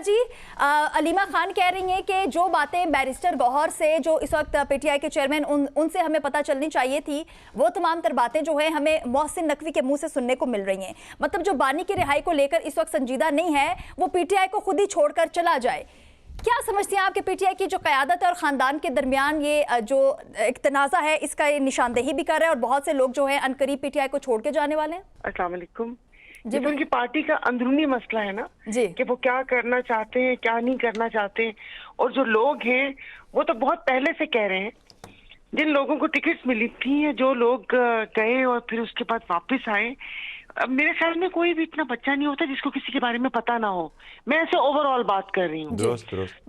जी, अलीमा खान कह रही हैं कि जो बातें बैरिस्टर गौहर से, जो इस वक्त पीटीआई के चेयरमैन, उनसे हमें पता चलनी चाहिए थी, वो तमाम तर बातें जो है हमें मोहसिन नकवी के मुंह से सुनने को मिल रही हैं। मतलब जो बानी की रिहाई को लेकर इस वक्त संजीदा नहीं है, वो पीटीआई को खुद ही छोड़कर चला जाए। क्या समझती हैं आपके पीटीआई की जो क़यादत है और ख़ानदान के दरमियान ये जो एक तनाज़ा है, इसका ये निशानदेही भी कर रहा है और बहुत से लोग जो है अनकरीब पीटीआई को छोड़ के जाने वाले हैं? अस्सलाम वालेकुम जी। तो उनकी पार्टी का अंदरूनी मसला है ना जी, कि वो क्या करना चाहते हैं, क्या नहीं करना चाहते हैं। और जो लोग हैं वो तो बहुत पहले से कह रहे हैं, जिन लोगों को टिकट्स मिली थी, जो लोग गए और फिर उसके बाद वापस आए, अब मेरे ख्याल में कोई भी इतना बच्चा नहीं होता जिसको किसी के बारे में पता ना हो। मैं ऐसे ओवरऑल बात कर रही हूँ।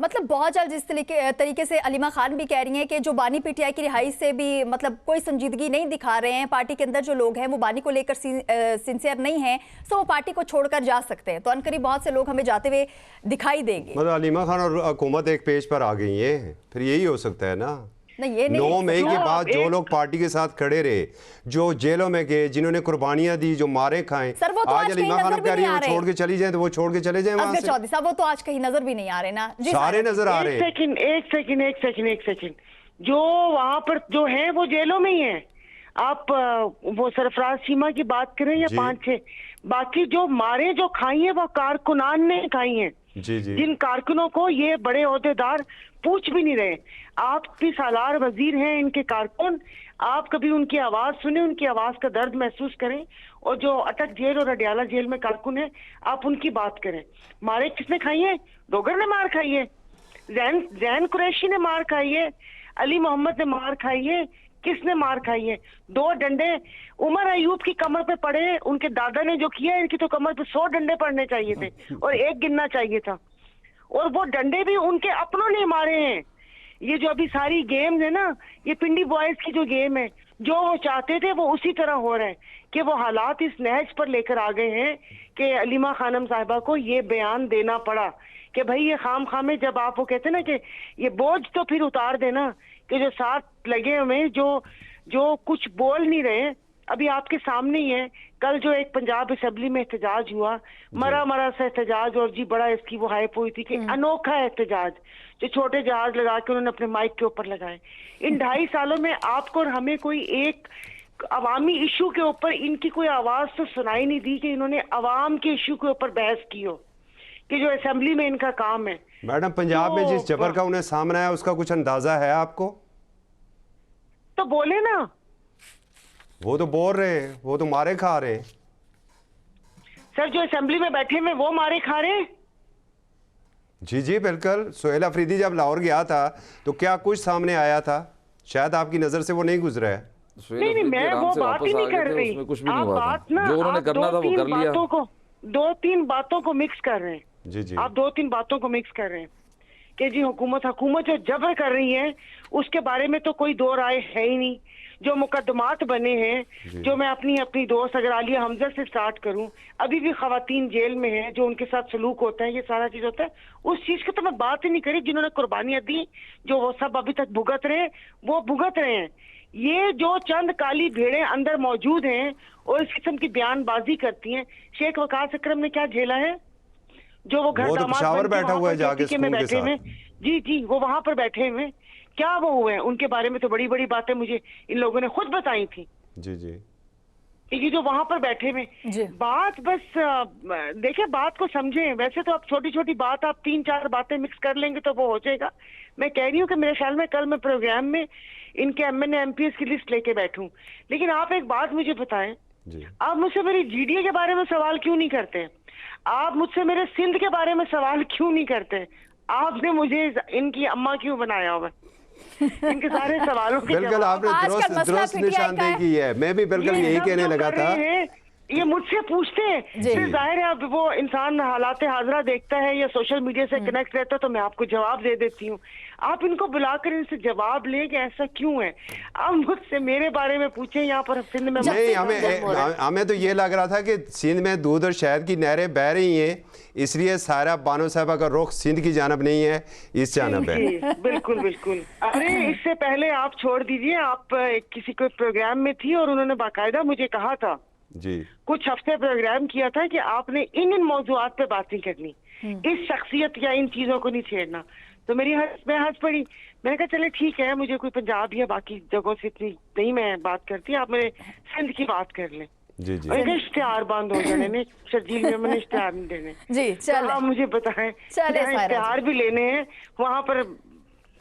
मतलब बहुत जल्द जिस तरीके से अलीमा खान भी कह रही हैं कि जो बानी पीटीआई की रिहाई से भी मतलब कोई संजीदगी नहीं दिखा रहे हैं, पार्टी के अंदर जो लोग हैं वो बानी को लेकर सिंसियर नहीं है, तो वो पार्टी को छोड़कर जा सकते हैं। तो अनकरीब बहुत से लोग हमें जाते हुए दिखाई देंगे। मतलब अलीमा खान और हुकूमत एक पेज पर आ गई है, फिर यही हो सकता है ना। 9 मई के बाद जो लोग पार्टी के साथ खड़े रहे, जो जेलों में गए, जिन्होंने कुर्बानियां दी, जो मारे खाए, आज अलीमा खान कह रही है वो छोड़ के चली जाए, तो वो छोड़ के चले जाए वहां से। चौधरी साहब, वो तो आज कहीं नजर भी नहीं आ रहे ना। सारे नजर आ रहे हैं। एक सेकंड, जो वहां पर जो है वो जेलों में ही है। आप वो सरफराज सीमा की बात करें या 5-6, बाकी जो मारे, जो खाई है, वो कारकुनान ने खाई है। जी जी। जिन कारकुनों को ये बड़े ओहदेदार पूछ भी नहीं रहे। आप भी सालार वजीर हैं इनके कारकुन, आप कभी उनकी आवाज सुने, उनकी आवाज का दर्द महसूस करें। और जो अटक जेल और अडियाला जेल में कारकुन है, आप उनकी बात करें। मारे किसने खाई है? डोगर ने मार खाई है, जैन कुरैशी ने मार खाई है, अली मोहम्मद ने मार खाई है। किसने मार खाई है? 2 डंडे उमर अयूब की कमर पे पड़े, उनके दादा ने जो किया, इनकी तो कमर पे 100 डंडे पड़ने चाहिए थे और 1 गिनना चाहिए था। और वो डंडे भी उनके अपनों ने मारे हैं। ये जो अभी सारी गेम है ना, ये पिंडी बॉयज की जो गेम है, जो वो चाहते थे वो उसी तरह हो रहा है कि वो हालात इस नहज पर लेकर आ गए हैं कि अलीमा खानम साहिबा को ये बयान देना पड़ा कि भाई ये खाम खामे, जब आप वो कहते ना कि ये बोझ तो फिर उतार देना, कि जो साथ लगे हुए जो कुछ बोल नहीं रहे, अभी आपके सामने ही है। कल जो एक पंजाब असेंबली में एहतजाज हुआ, मरा सा एहतजाज, और जी बड़ा इसकी वो हाइप हुई थी कि अनोखा एहतजाज, जो छोटे जहाज लगा के उन्होंने अपने माइक के ऊपर लगाए। इन 2.5 सालों में आपको और हमें कोई एक अवामी इशू के ऊपर इनकी कोई आवाज तो सुनाई नहीं दी कि इन्होंने अवाम के इशू के ऊपर बहस की हो, कि जो असेंबली में इनका काम है। मैडम, पंजाब में जिस जबर का उन्हें सामना है, उसका कुछ अंदाजा है आपको? तो बोले ना। वो तो बोल रहे हैं, वो तो मारे खा रहे हैं। सर, जो असेंबली में बैठे में वो मारे खा रहे हैं। जी जी बिल्कुल। सुहेल अफरीदी जब लाहौर गया था तो क्या कुछ सामने आया था? शायद आपकी नजर से वो नहीं गुजरा है। नहीं, मैं वो बात ही नहीं कर रही। आप बात ना, जो उन्होंने करना था वो कर लिया। 2-3 बातों को मिक्स कर रहे हैं। जी जी। आप 2-3 बातों को मिक्स कर रहे हैं कि जी हुकूमत जो जबर कर रही है उसके बारे में तो कोई दो राय है ही नहीं। जो मुकदमात बने हैं, जो मैं अपनी दोस्त अगर आलिया हमजा से स्टार्ट करूं, अभी भी खवातीन जेल में हैं, जो उनके साथ सलूक होता है, ये सारा चीज होता है, उस चीज की तो मैं बात ही नहीं करी। जिन्होंने कुर्बानियां दी, जो वो सब अभी तक भुगत रहे, वो भुगत रहे हैं। ये जो चंद काली भेड़ें अंदर मौजूद हैं और इस किस्म की बयानबाजी करती हैं, शेख वकास अकरम ने क्या झेला है? जो वो घर तो पेशावर बैठा हुआ है जाके स्कूल के साथ। जी, वो वहां पर बैठे हुए, क्या वो हुए हैं? उनके बारे में तो बड़ी बड़ी बातें मुझे इन लोगों ने खुद बताई थी। जी जी। ये जो वहां पर बैठे हुए, बात बस देखिए, बात को समझें। वैसे तो आप छोटी छोटी बात, आप 3-4 बातें मिक्स कर लेंगे तो वो हो जाएगा। मैं कह रही हूँ कि मेरे ख्याल में कल मैं प्रोग्राम में इनके MNA MPs की लिस्ट लेके बैठूं। लेकिन आप एक बात मुझे बताएं, आप मुझसे मेरी GDA के बारे में सवाल क्यों नहीं करते? आप मुझसे मेरे सिंध के बारे में सवाल क्यों नहीं करते? आपने मुझे इनकी अम्मा क्यों बनाया हुआ? इनके सारे सवालों के बिल्कुल आपने दुरुस्त निशानदेही की है। मैं भी बिल्कुल यही कहने लगा था। ये मुझसे पूछते हैं, फिर जाहिर है अब वो इंसान हालात हाजरा देखता है या सोशल मीडिया से कनेक्ट रहता है, तो मैं आपको जवाब दे देती हूँ। आप इनको बुलाकर इनसे जवाब लें कि ऐसा क्यों है। आप मुझसे मेरे बारे में पूछें, यहाँ पर सिंध में नहीं, हमें तो ये लग रहा था कि सिंध में दूध और शहद की नहरें बह रही हैं, इसलिए सारा बानो साहबा का रुख सिंध की जानब नहीं है, इस जानब है। बिल्कुल। अरे इससे पहले आप छोड़ दीजिए, आप किसी कोई प्रोग्राम में थी और उन्होंने बाकायदा मुझे कहा था जी, कुछ हफ्ते प्रोग्राम किया था कि आपने इन मौजूआत पे बात नहीं करनी। इस शख्सियत या इन चीजों को नहीं छेड़ना। तो मैं हंस पड़ी। मैंने कहा चले ठीक है, मुझे कोई पंजाब या बाकी जगहों से इतनी नहीं मैं बात करती, आप मेरे सिंध की बात कर लें। जी जी। और इश्तिहार बंद हो जाने ने शर्जील में मैंने इश्तिहार नहीं देने। जी चले, आप मुझे बताएं, इश्तिहार भी लेने हैं, वहां पर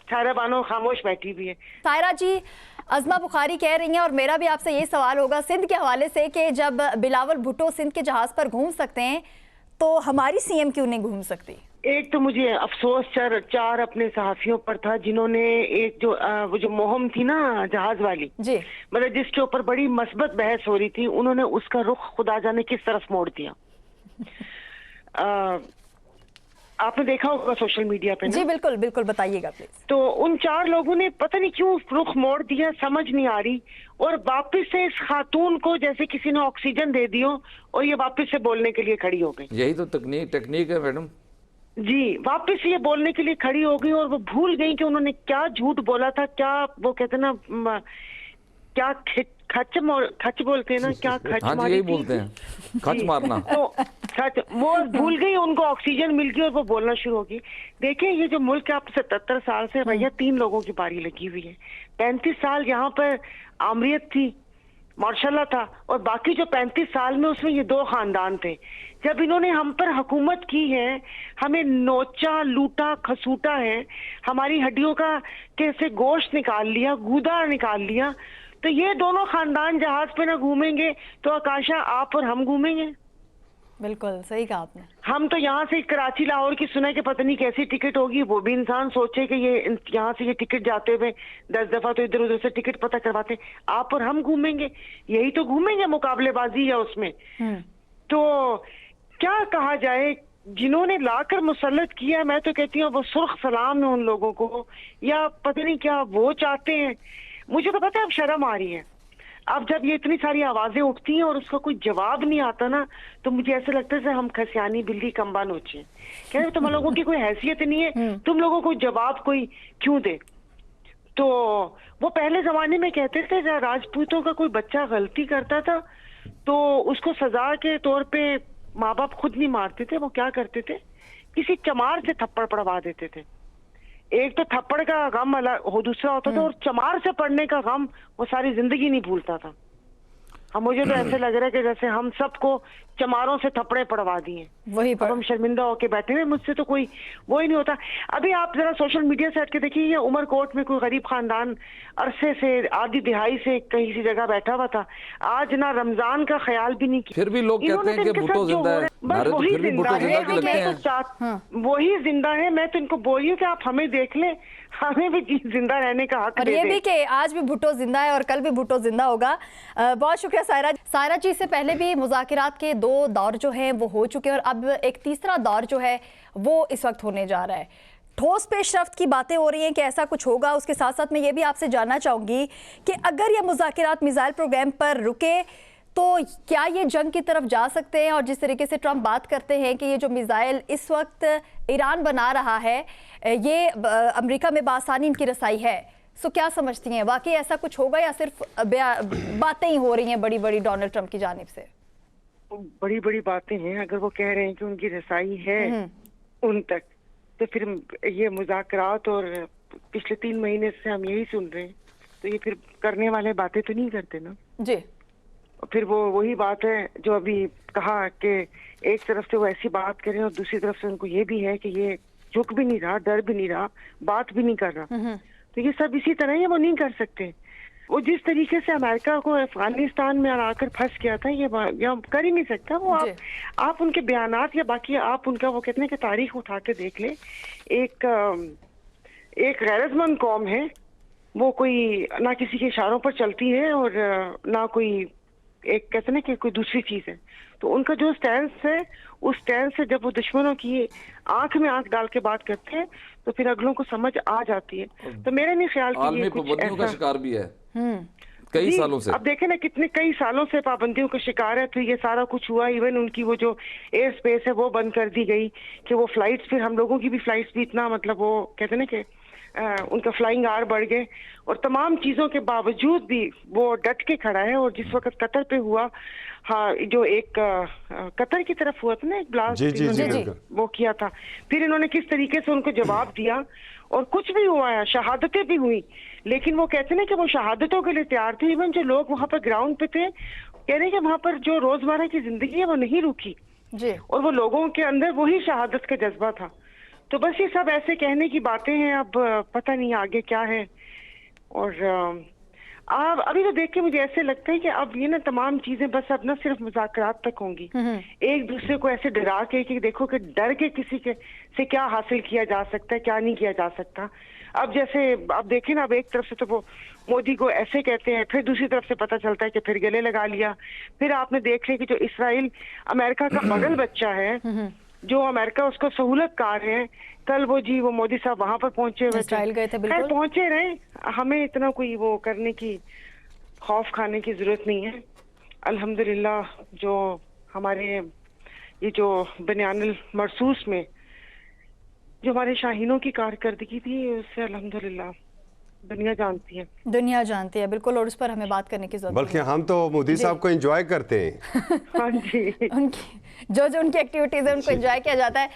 सायरा बानो खामोश बैठी हुई है। सायरा जी, अज़मा बुखारी कह रही हैं और मेरा भी आपसे ये सवाल होगा सिंध के हवाले से कि जब बिलावल भुट्टो सिंध के जहाज पर घूम सकते हैं तो हमारी सीएम क्यों नहीं घूम सकती? एक तो मुझे अफसोस चार अपने सहाफियों पर था जिन्होंने एक जो वो जो मोहम थी ना जहाज वाली जी, मतलब जिसके ऊपर बड़ी मस्बत बहस हो रही थी, उन्होंने उसका रुख खुदा जाने किस तरफ मोड़ दिया। आपने देखा होगा सोशल मीडिया पे ना? जी बिल्कुल बिल्कुल, बताइएगा प्लीज। तो उन 4 लोगों ने पता नहीं क्यों रुख मोड़ दिया, समझ नहीं आ रही, और वापस से इस खातून को जैसे किसी ने ऑक्सीजन दे दियो और ये वापस से बोलने के लिए खड़ी हो गई। यही तो टेक्निक है मैडम जी, वापस से ये बोलने के लिए खड़ी हो गई और वो भूल गई कि उन्होंने क्या झूठ बोला था, क्या वो कहते ना क्या खच बोलते हैं ना, क्या खच हाँ मारी यही थी? बोलते हैं, खच मारना। तो खच वो भूल गई, उनको ऑक्सीजन मिल गई और वो बोलना शुरू हो गई। देखिए ये जो मुल्क है, आप 77 साल से भैया 3 लोगों की बारी लगी हुई है। 35 साल यहाँ पर आमरीत थी, मार्शाल्लाह था, और बाकी जो 35 साल में उसमें ये 2 खानदान थे। जब इन्होंने हम पर हुकूमत की है, हमें नोचा लूटा खसूटा है, हमारी हड्डियों का कैसे गोश्त निकाल लिया, गूदा निकाल लिया, तो ये दोनों खानदान जहाज पे ना घूमेंगे तो आकाशा आप और हम घूमेंगे। बिल्कुल सही कहा आपने। हम तो यहाँ से कराची लाहौर की सुना कि पता नहीं कैसी टिकट होगी, वो भी इंसान सोचे कि ये यहाँ से ये टिकट जाते हुए 10 दफा तो इधर उधर से टिकट पता करवाते, आप और हम घूमेंगे, यही तो घूमेंगे मुकाबलेबाजी है उसमें। तो क्या कहा जाए, जिन्होंने लाकर मुसल्लत किया, मैं तो कहती हूँ वो सुर्ख सलाम है उन लोगों को, या पता नहीं क्या वो चाहते हैं। मुझे तो पता है अब शर्म आ रही है, अब जब ये इतनी सारी आवाजें उठती हैं और उसका कोई जवाब नहीं आता ना, तो मुझे ऐसा लगता है हम खसियानी बिल्ली कम्बा नोचे, कह रहे तुम लोगों की कोई हैसियत नहीं है, तुम लोगों को जवाब कोई क्यों दे। तो वो पहले जमाने में कहते थे जब राजपूतों का कोई बच्चा गलती करता था तो उसको सजा के तौर पे माँ बाप खुद नहीं मारते थे, वो क्या करते थे, किसी चमार से थप्पड़ पड़वा देते थे। एक तो थप्पड़ का गम अलग हो, दूसरा होता था और चमार से पड़ने का गम वो सारी जिंदगी नहीं भूलता था। हम मुझे तो ऐसे लग रहा है कि जैसे हम सबको चमारों से थप्पड़े पड़वा दिए, वही अब हम शर्मिंदा होके बैठे हुए, मुझसे तो कोई वो ही नहीं होता। अभी आप जरा सोशल मीडिया से हट के देखिए, ये उमरकोट में कोई गरीब खानदान अरसे से आधी दिहाई से कहीं सी जगह बैठा हुआ था, आज ना रमजान का ख्याल भी नहीं किया। फिर भी लोग कहते हैं कि भुट्टो जिंदा है, नारे तो फिर भी भुट्टो जिंदा के लगते हैं। वही जिंदा है, मैं तो इनको बोल रही हूँ कि आप हमें देख लें, हमें भी जिंदा रहने का हक और ये भी कि आज भी भुट्टो जिंदा है और कल भी भुट्टो जिंदा होगा। बहुत शुक्रिया सायरा जी। से पहले भी मुज़ाकिरात के 2 दौर जो हैं वो हो चुके हैं और अब एक तीसरा दौर जो है वो इस वक्त होने जा रहा है। ठोस पेशरफ्त की बातें हो रही हैं कि ऐसा कुछ होगा। उसके साथ साथ मैं ये भी आपसे जानना चाहूँगी कि अगर ये मुज़ाकिरात मिसाइल प्रोग्राम पर रुके तो क्या ये जंग की तरफ जा सकते हैं? और जिस तरीके से ट्रंप बात करते हैं कि ये जो मिसाइल इस वक्त ईरान बना रहा है ये अमेरिका में बासानी इनकी रसाई है, सो क्या समझती हैं, वाकई ऐसा कुछ होगा या सिर्फ बातें ही हो रही हैं बड़ी बड़ी डोनाल्ड ट्रंप की जानिब से? बड़ी बड़ी बातें हैं, अगर वो कह रहे हैं कि उनकी रसाई है उन तक, तो फिर ये मुज़ाकरात और पिछले 3 महीने से हम यही सुन रहे हैं, तो ये फिर करने वाले बातें तो नहीं करते ना जी। फिर वो वही बात है जो अभी कहा कि एक तरफ से वो ऐसी बात करें और दूसरी तरफ से उनको ये भी है कि ये झुक भी नहीं रहा, डर भी नहीं रहा, बात भी नहीं कर रहा। तो ये सब इसी तरह है, वो नहीं कर सकते। वो जिस तरीके से अमेरिका को अफगानिस्तान में आकर फंस गया था, ये कर ही नहीं सकता वो। आप उनके बयानात या बाकी आप उनका वो कहते हैं कि तारीख उठा के देख ले, एक गैरतमंद कौम है वो, कोई ना किसी के इशारों पर चलती है और ना कोई एक कहते हैं कि कोई दूसरी चीज है। तो उनका जो स्टैंस है, उस स्टैंस से जब वो दुश्मनों की आंख में आंख डाल के बात करते हैं तो फिर अगलों को समझ आ जाती है। तो मेरा नहीं ख्याल कि ये कुछ पाबंदियों का शिकार भी है कई सालों से। अब देखें ना कितने कई सालों से पाबंदियों का शिकार है, तो ये सारा कुछ हुआ। इवन उनकी वो जो एयर स्पेस है वो बंद कर दी गई कि वो फ्लाइट्स, फिर हम लोगों की भी फ्लाइट्स भी इतना मतलब वो कहते हैं कि उनका फ्लाइंग आवर बढ़ गए, और तमाम चीजों के बावजूद भी वो डट के खड़ा है। और जिस वक्त कतर पे हुआ, हाँ, जो एक कतर की तरफ हुआ था ना एक ब्लास्ट, जी, वो किया था, फिर इन्होंने किस तरीके से उनको जवाब दिया, और कुछ भी हुआ है, शहादतें भी हुई, लेकिन वो कहते ना कि वो शहादतों के लिए तैयार थे। इवन जो लोग वहां पर ग्राउंड पे थे कह रहे हैं कि वहां पर जो रोजमर्रा की जिंदगी है वो नहीं रुकी जी, और वो लोगों के अंदर वही शहादत का जज्बा था। तो बस ये सब ऐसे कहने की बातें हैं, अब पता नहीं आगे क्या है। और अभी तो देख के मुझे ऐसे लगता है कि अब ये ना तमाम चीजें बस अब ना सिर्फ मुज़ाकरात तक होंगी, एक दूसरे को ऐसे डरा के कि देखो कि डर के किसी के से क्या हासिल किया जा सकता है, क्या नहीं किया जा सकता। अब जैसे आप देखें ना, अब एक तरफ से तो वो मोदी को ऐसे कहते हैं, फिर दूसरी तरफ से पता चलता है कि फिर गले लगा लिया। फिर आपने देख लिया कि जो इसराइल अमेरिका का बगल बच्चा है, जो अमेरिका उसको सहूलतकार है, कल वो मोदी साहब वहां पर पहुंचे हुए इसराइल गए थे, बिल्कुल पहुंचे रहे। हमें इतना कोई वो करने की, खौफ खाने की जरूरत नहीं है। अल्हम्दुलिल्लाह जो हमारे ये जो बनियानुल मरसूस में जो हमारे शाहीनों की कारकर्दगी थी, उससे अल्हम्दुलिल्लाह दुनिया जानती है, बिल्कुल, और उस पर हमें बात करने की जरूरत, बल्कि हम तो मोदी साहब को एंजॉय करते हैं। हाँ जी, उनकी जो उनकी एक्टिविटीज है उनको एंजॉय किया जाता है।